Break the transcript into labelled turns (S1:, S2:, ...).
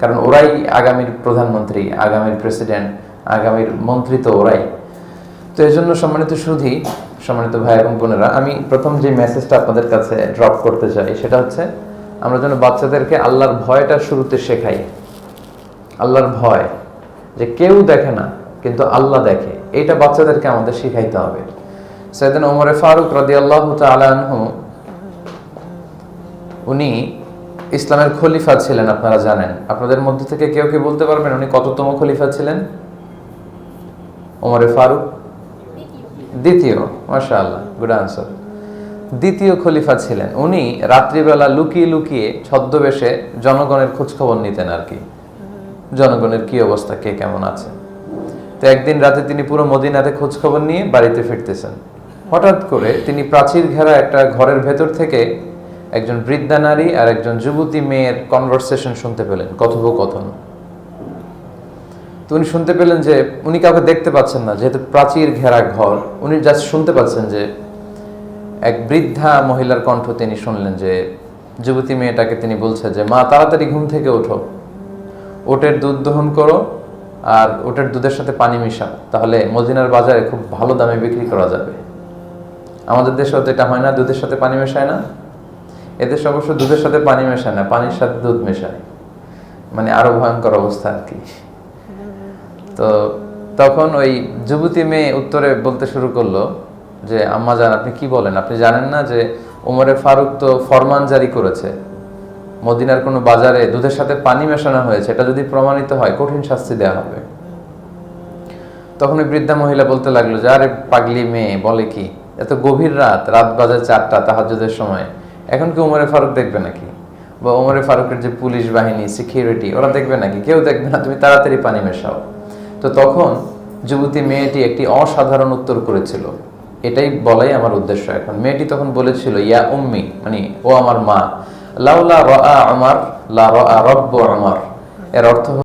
S1: কারণ ওরাই আগামীর প্রধানমন্ত্রী, আগামীর প্রেসিডেন্ট, আগামীর মন্ত্রী তো ওরাই। তো এই জন্য সম্মানিত সুধী, সম্মানিত ভাই এবং বোনেরা, আমি প্রথম যে মেসেজটা আপনাদের কাছে ড্রপ করতে চাই সেটা হচ্ছে আমরা যেন বাচ্চাদেরকে আল্লাহর ভয়টা শুরুতে শেখাই। আল্লাহর ভয়, যে কেউ দেখে না কিন্তু আল্লাহ দেখে, এইটা বাচ্চাদেরকে আমাদের শিখাইতে হবে। সাইয়েদনা ওমরে ফারুক রাদিয়াল্লাহু তাআলা আনহু, উনি ইসলামের খলিফা ছিলেন, আপনারা জানেন। আপনাদের মধ্যে থেকে কেউ কি বলতে পারবেন উনি কততম খলিফা ছিলেন? ওমরে ফারুক দ্বিতীয়। মাশাআল্লাহ, গুড আনসার। দ্বিতীয় খলিফা ছিলেন উনি। রাত্রিবেলা লুকিয়ে লুকিয়ে ছদ্মবেশে জনগণের খোঁজ খবর নিতেন আর কি, জনগণের কি অবস্থা, কে কেমন আছে। তো একদিন রাতে তিনি পুরো মদিনাতে খোঁজ খবর নিয়ে বাড়িতে ফিরতেছেন। হঠাৎ করে তিনি প্রাচীর ঘেরা একটা ঘরের ভেতর থেকে একজন বৃদ্ধা নারী আর একজন যুবতী মেয়ের কনভারসেশন শুনতে পেলেন, কথোপকথন। তো উনি শুনতে পেলেন যে উনি কাউকে দেখতে পাচ্ছেন না, যেহেতু প্রাচীর ঘেরা ঘর। উনি জাস্ট শুনতে পাচ্ছেন যে এক বৃদ্ধা মহিলার কণ্ঠ তিনি শুনলেন, যে যুবতী মেয়েটাকে তিনি বলছে যে, মা তাড়াতাড়ি ঘুম থেকে ওঠো, ওটের দুধ দহন করো আর ওটের দুধের সাথে পানি মিশাও, তাহলে মদিনার বাজারে খুব ভালো দামে বিক্রি করা যাবে। আমাদের দেশে তো এটা হয় না, দুধের সাথে পানি মেশায় না। এদেশে অবশ্য দুধের সাথে পানি মেশায় না, পানির সাথে দুধ মেশায়, মানে আরো ভয়ঙ্কর অবস্থা আর কি। তো তখন ওই যুবতী মেয়ে উত্তরে বলতে শুরু করলো যে, আম্মা জান, আপনি কি বলেন? আপনি জানেন না যে ওমরে ফারুক তো ফরমান জারি করেছে, মদিনার কোনো বাজারে দুধের সাথে পানি মেশানো হয়েছে, এটা যদি প্রমাণিত হয় কঠিন শাস্তি দেওয়া হবে। তখন ওই বৃদ্ধা মহিলা বলতে লাগলো যে, আরে পাগলি মেয়ে, বলে কি, এত গভীর রাত, রাত বাজে 4টা, তাহাজ্জুদের সময়, এখন কি ওমরে ফারুক দেখবে নাকি? বা ওমরে ফারুকের যে পুলিশ বাহিনী, সিকিউরিটি, ওরা দেখবে নাকি? কেউ দেখবে না, তুমি তাড়াতাড়ি পানি মেশাও। তো তখন যুবতী মেয়েটি একটি অসাধারণ উত্তর করেছিল, এটাই বলাই আমার উদ্দেশ্য এখন। মেয়েটি তখন বলেছিল, ইয়া উম্মি, মানে ও আমার মা, লাউলা রাআ উমর লা রাআ রাব্বু উমর। এর অর্থ